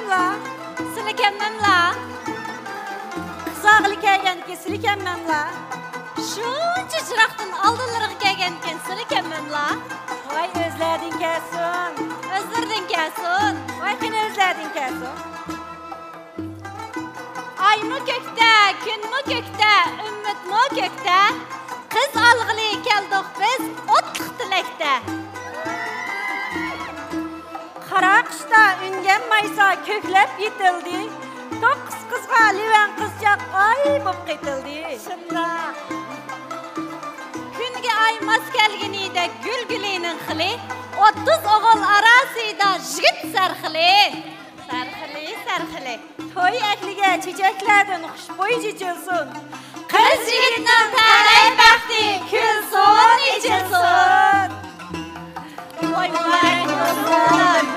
kemmemla. Sili kemmemla. Kısağılı kelgenki sili kemmemla. Şunca çıraqdan aldılırıq gəlgənken sili kemmemla. Vay özledin kesin. Özlərdin gəlsin. Vay kine özledin kesin. Ay mı kökdə, gün mü kökdə, ümmət mü kökdə. Qız alğılı gəldik biz otlıq diləkdə. Kara kışta üngen maysa köklep yitildi. Dokuz kızga liven kızcak ay bop gitildi. Şunda. Күнге аймас келгенide гүл-гүлінің қылы, 30 оғыл арасыда жігіт сәрқылы. Сәрқылы. Toy eklige çiçeklerden kuşboy çiçilsin. Kız жігітнің тәлей бәқті күлсін, içilsin. Vay vay olsun.